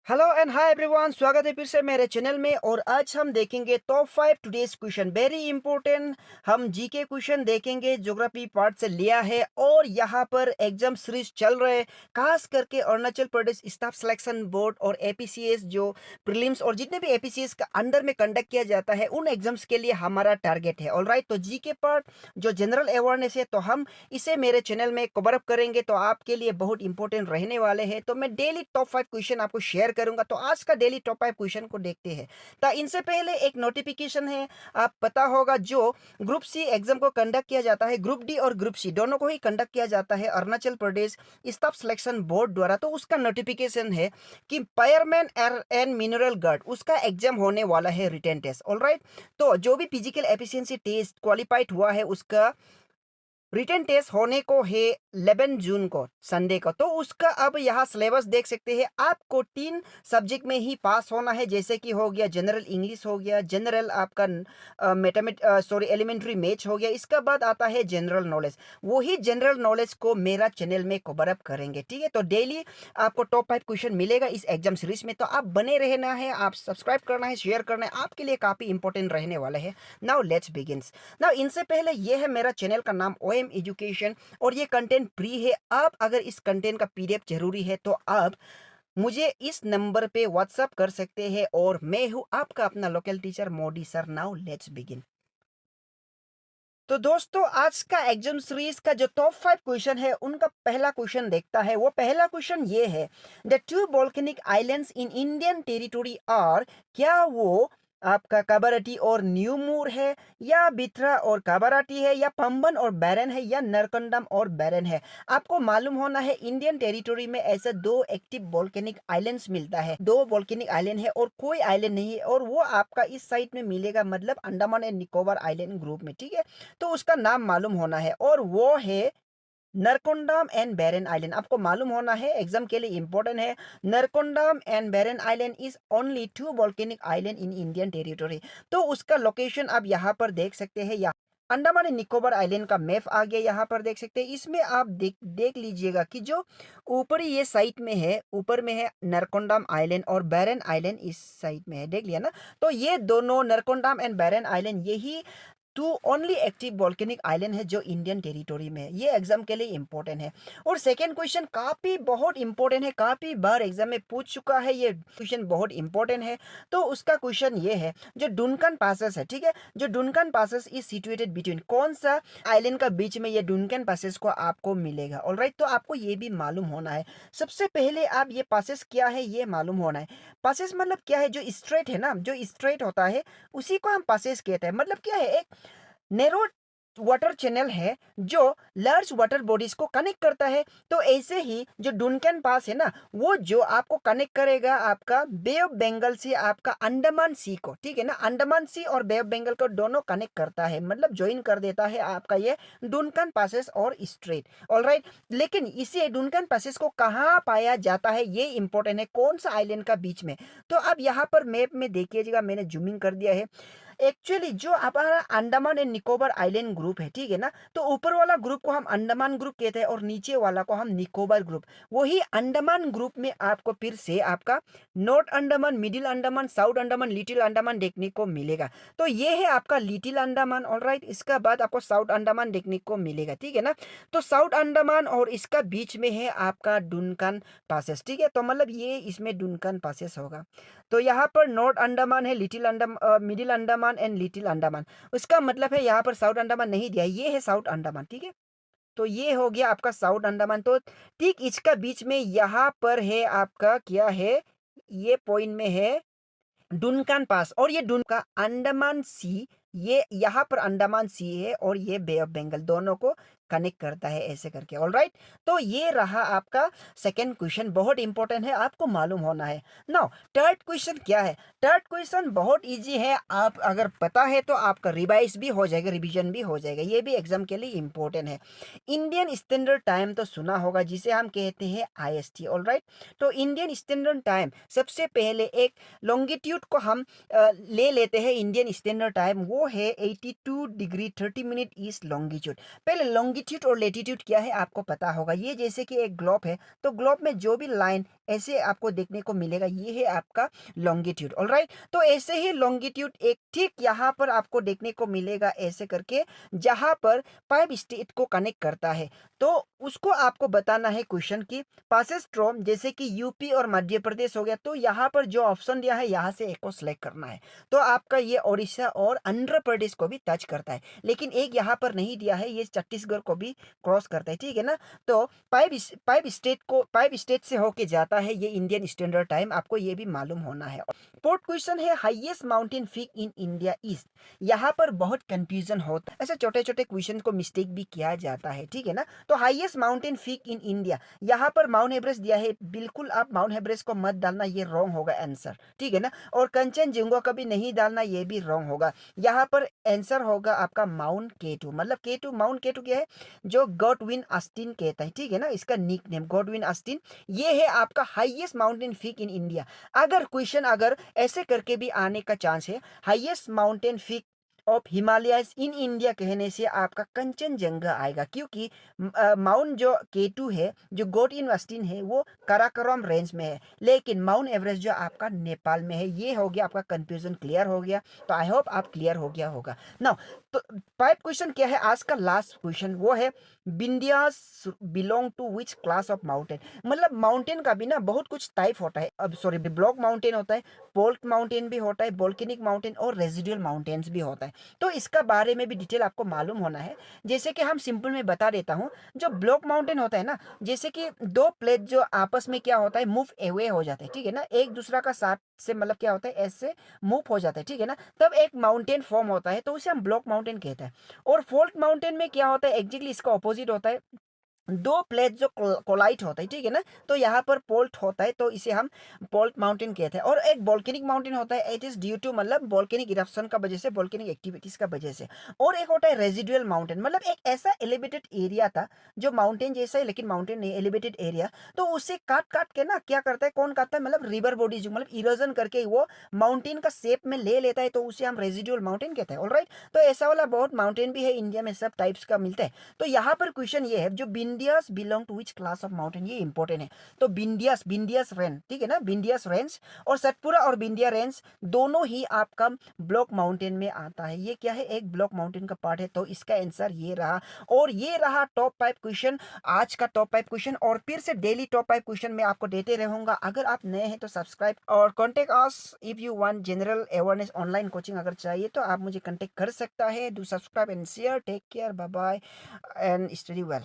Hello and hi everyone, स्वागत है फिर से मेरे चैनल में। और आज हम देखेंगे top 5 today's question, very important. हम जीके क्वेश्चन देखेंगे, ज्योग्राफी पार्ट से लिया है। और यहाँ पर एग्जाम सीरीज चल रहे हैं, खास करके Arunachal Pradesh staff selection board और एपीसीएस जो प्रीलिम्स और जितने भी एपीसीएस का अंडर में कंडक्ट किया जाता है उन एग्जाम्स के लिए हमारा टारगेट है। ऑलराइट, तो जीके पार्ट जो जनरल अवेयरनेस है तो हम इसे मेरे चैनल में कवर अप करेंगे, तो आपके लिए बहुत इंपॉर्टेंट रहने वाले हैं। तो मैं डेली टॉप 5 क्वेश्चन आपको शेयर करूंगा। तो आज का डेली टॉप 5 क्वेश्चन को देखते हैं। तो इनसे पहले एक नोटिफिकेशन है, आप पता होगा, जो ग्रुप सी एग्जाम को कंडक्ट किया जाता है, ग्रुप डी और ग्रुप सी दोनों को ही कंडक्ट किया जाता है Arunachal Pradesh staff selection board द्वारा। तो उसका नोटिफिकेशन है कि फायरमैन एंड मिनरल गार्ड उसका एग्जाम होने वाला है, रिटन टेस्ट। ऑलराइट, तो जो भी फिजिकल एफिशिएंसी टेस्ट क्वालिफाइड हुआ है उसका रिटन टेस्ट होने को है 11 जून को, संडे को। तो उसका अब यहाँ सिलेबस देख सकते हैं। आपको 3 सब्जेक्ट में ही पास होना है, जैसे कि हो गया जनरल इंग्लिश, हो गया जनरल आपका एलिमेंट्री मैथ्स हो गया। इसका बाद आता है जनरल नॉलेज। वही जनरल नॉलेज को मेरा चैनल में कवर अप करेंगे, ठीक है। तो डेली आपको टॉप 5 क्वेश्चन मिलेगा इस एग्जाम सीरीज में। तो आप बने रहना है, आप सब्सक्राइब करना है, शेयर करना है, आपके लिए काफ़ी इंपॉर्टेंट रहने वाला है। Now let's begin. ना इनसे पहले ये है मेरा चैनल का नाम ओएम एजुकेशन, और ये कंटेंट फ्री है। आप अगर इस कंटेंट का पीडीएफ जरूरी है तो आप मुझे इस नंबर पे व्हाट्सअप कर सकते हैं, और मैं हूं आपका अपना local teacher Modi sir. Now let's begin. तो दोस्तों, आज का एग्जाम सीरीज का जो टॉप 5 क्वेश्चन है उनका पहला क्वेश्चन देखता है। वो पहला क्वेश्चन ये है, the two volcanic islands in Indian territory are, क्या वो आपका काबारटी और न्यूमूर है, या बिथरा और काबाराटी है, या पंबन और बैरन है, या नरकंडम और बैरन है। आपको मालूम होना है इंडियन टेरिटोरी में ऐसे 2 एक्टिव वोल्केनिक आइलैंड्स मिलता है, 2 वोल्केनिक आइलैंड है और कोई आइलैंड नहीं है, और वो आपका इस साइड में मिलेगा, मतलब Andaman and Nicobar island group में, ठीक है। तो उसका नाम मालूम होना है, और वो है नरकोंडम एंड बैरन आइलैंड। आपको मालूम होना है, एग्जाम के लिए इंपॉर्टेंट है। Narcondam and Barren Island is only 2 volcanic island in Indian territory. तो उसका लोकेशन आप यहाँ पर देख सकते हैं। यहाँ अंडमान एंड निकोबार आइलैंड का मैप आ गया, यहाँ पर देख सकते हैं। इसमें आप देख देख लीजिएगा कि जो ऊपरी ये साइड में है, ऊपर में है नरकोंडम आइलैंड, और बैरन आइलैंड इस साइड में है, देख लिया ना। तो ये दोनों नरकोंडम एंड बैरन आइलैंड यही 2 ओनली एक्टिव वोल्केनिक आइलैंड है जो इंडियन टेरिटोरी में है। ये एग्जाम के लिए इंपॉर्टेंट है। और सेकंड क्वेश्चन काफी बहुत इंपॉर्टेंट है, काफी बार एग्जाम में पूछ चुका है, ये क्वेश्चन बहुत इंपॉर्टेंट है। तो उसका क्वेश्चन ये है, जो डुनकन पासेस है, ठीक है, जो डुनकन पासेस इज सिचुएटेड बिटवीन, कौन सा आइलैंड का बीच में ये डुनकन पासेस को आपको मिलेगा। ऑलराइट, तो आपको ये भी मालूम होना है। सबसे पहले आप ये पासेस क्या है ये मालूम होना है। पासेस मतलब क्या है, जो स्ट्रेट है ना, जो स्ट्रेट होता है उसी को हम पासेस कहते हैं। मतलब क्या है, एक नैरो वाटर चैनल है जो लार्ज वाटर बॉडीज को कनेक्ट करता है। तो ऐसे ही जो डुनकन पास है ना, वो जो आपको कनेक्ट करेगा आपका बे ऑफ बंगाल से आपका अंडमान सी को, ठीक है ना। अंडमान सी और बे ऑफ बंगाल को दोनों कनेक्ट करता है, मतलब ज्वाइन कर देता है आपका ये डुनकन पासेस और स्ट्रेट। ऑलराइट, लेकिन इसे डुनकन पासेस को कहाँ पाया जाता है ये इंपॉर्टेंट है, कौन सा आइलैंड का बीच में। तो अब यहाँ पर मैप में देखिएगा, मैंने जूमिंग कर दिया है। एक्चुअली जो हमारा Andaman and Nicobar island group है, ठीक है ना, तो ऊपर वाला ग्रुप को हम अंडमान ग्रुप कहते हैं और नीचे वाला को हम निकोबार ग्रुप। वही अंडमान ग्रुप में आपको फिर से आपका north Andaman, middle Andaman, south Andaman, little Andaman देखने को मिलेगा। तो ये है आपका लिटिल अंडमान। ऑलराइट, इसका बाद आपको साउथ अंडमान देखने को मिलेगा, ठीक है ना। तो साउथ अंडमान और इसका बीच में है आपका डुनकन पासेस, ठीक है। तो मतलब ये इसमें डुनकन पासेस होगा। तो यहाँ पर नॉर्थ अंडमान है, little Andaman, middle Andaman and little Andaman. उसका मतलब है यहाँ पर साउथ अंडमान नहीं दिया, ये है साउथ अंडमान, ठीक है। तो ये हो गया आपका साउथ अंडमान। तो ठीक इसका बीच में यहाँ पर है आपका क्या है, ये पॉइंट में है डुनकान पास, और ये डुनका अंडमान सी, ये यहाँ पर अंडमान सी है और ये बे ऑफ बंगाल, दोनों को कनेक्ट करता है ऐसे करके। ऑलराइट, तो ये रहा आपका सेकंड क्वेश्चन, बहुत इंपॉर्टेंट है, आपको मालूम होना है। नाउ थर्ड क्वेश्चन क्या है। थर्ड क्वेश्चन बहुत इजी है, आप अगर पता है तो आपका रिवाइज भी हो जाएगा, रिवीजन भी हो जाएगा। ये भी एग्जाम के लिए इंपॉर्टेंट है। इंडियन स्टैंडर्ड टाइम तो सुना होगा, जिसे हम कहते हैं IST। ऑलराइट, तो इंडियन स्टैंडर्ड टाइम सबसे पहले एक लॉन्गिट्यूड को हम ले लेते हैं। इंडियन स्टैंडर्ड टाइम वो है 82 डिग्री 30 मिनट ईस्ट लॉन्गिट्यूड। पहले लॉन्गिट्यूड लॉन्गिट्यूड और लेटीट्यूड क्या है आपको पता होगा। ये जैसे कि एक ग्लोब है, तो ग्लोब में जो भी लाइन ऐसे आपको देखने को मिलेगा, ये है आपका लॉन्गिट्यूड। ऑलराइट, तो ऐसे ही लॉन्गिट्यूड एक ठीक यहाँ पर आपको देखने को मिलेगा ऐसे करके, जहाँ पर 5 स्टेट को कनेक्ट करता है। तो उसको आपको बताना है क्वेश्चन की पासेस फ्रॉम, जैसे कि यूपी और मध्य प्रदेश हो गया, तो यहाँ पर जो ऑप्शन दिया है यहाँ से एक को सिलेक्ट करना है। तो आपका ये उड़ीसा और आंध्र प्रदेश को भी टच करता है, लेकिन एक यहाँ पर नहीं दिया है, ये छत्तीसगढ़ को भी क्रॉस करता है, ठीक है ना। तो फाइव स्टेट से होके जाता है ये इंडियन स्टैंडर्ड टाइम, आपको ये भी मालूम होना है। फोर्थ क्वेश्चन है highest mountain peak in India east. यहाँ पर बहुत कंफ्यूजन होता है, ऐसे छोटे छोटे क्वेश्चन को मिस्टेक भी किया जाता है, ठीक है ना। तो highest mountain peak in India, यहाँ पर माउंट एवरेस्ट दिया है, बिल्कुल आप माउंट एवरेस्ट को मत डालना, ये रॉन्ग होगा आंसर, ठीक है ना। और कंचनजंगा का भी नहीं डालना, ये भी रॉन्ग होगा। यहाँ पर आंसर होगा आपका माउंट केटू। मतलब केटू, माउंट केटू क्या है, जो गॉडविन ऑस्टिन कहता है, ठीक है ना, इसका निक नेम गॉडविन ऑस्टिन। ये है आपका highest mountain peak in India. अगर क्वेश्चन अगर ऐसे करके भी आने का चांस है, highest mountain peak of Himalayas in India कहने से आपका कंचनजंगा आएगा, क्योंकि माउंट जो केटू है, जो गोट इन ऑस्टिन है, वो काराकोरम रेंज में है, लेकिन माउंट एवरेस्ट जो आपका नेपाल में है। ये हो गया आपका कंफ्यूजन क्लियर हो गया। तो आई होप आप क्लियर हो गया होगा ना। तो 5 क्वेश्चन क्या है, आज का लास्ट क्वेश्चन वो है Vindhyas belong to which class of mountain. मतलब माउंटेन का भी ना बहुत कुछ टाइप होता है, अब सॉरी, ब्लॉक माउंटेन होता है, पोल्ट माउंटेन भी होता है, वोल्केनिक माउंटेन और रेजिडुअल माउंटेन्स भी होता है। तो इसका बारे में भी डिटेल आपको मालूम होना है। जैसे कि हम सिंपल में बता देता हूँ, जो ब्लॉक माउंटेन होता है ना, जैसे कि दो प्लेट जो आपस में क्या होता है, मूव अवे हो जाते हैं, ठीक है ना, एक दूसरा का साथ से मतलब क्या होता है, ऐसे मूव हो जाता है, ठीक है ना, तब एक माउंटेन फॉर्म होता है, तो उसे हम ब्लॉक माउंटेन कहते हैं। और फोल्ट माउंटेन में क्या होता है, एग्जैक्टली इसका ऑपोजिट होता है, दो प्लेट जो कोलाइट होता है, ठीक है ना, तो यहाँ पर पोल्ट होता है, तो इसे हम पोल्ट माउंटेन कहते हैं। और एक वोल्केनिक माउंटेन होता है, इट इज ड्यू टू मतलब वोल्केनिक इरप्शन का वजह से, वोल्केनिक एक्टिविटीज का वजह से। और एक होता है रेजिडुअल माउंटेन, मतलब एक ऐसा एलिवेटेड एरिया था जो माउंटेन जैसा है लेकिन माउंटेन नहीं, एलिवेटेड एरिया, तो उसे काट काट के ना क्या करता है, कौन काटता है, मतलब रिवर बॉडीज, मतलब इरोजन करके वो माउंटेन का शेप में ले लेता है, तो उसे हम रेजिडुअल माउंटेन कहते हैं। ऑलराइट, तो ऐसा वाला बहुत माउंटेन भी है इंडिया में, सब टाइप्स का मिलता है। तो यहाँ पर क्वेश्चन ये है, जो Vindhyas belong to which class of mountain, ये इंपॉर्टेंट है। तो विंध्यास रेंज, ठीक है ना, विंध्यास रेंज और सतपुरा और विंध्या रेंज दोनों ही आपका ब्लॉक माउंटेन में आता है। ये क्या है, एक ब्लॉक माउंटेन का पार्ट है। तो इसका आंसर ये रहा। और ये रहा टॉप 5 क्वेश्चन, आज का टॉप 5 क्वेश्चन। और फिर से डेली टॉप 5 क्वेश्चन मैं आपको देते रहूंगा। अगर आप नए हैं तो सब्सक्राइब और contact us if you want general awareness online coaching अगर चाहिए तो आप मुझे कॉन्टेक्ट कर सकता है। Do subscribe and share. Take care, bye bye and study well.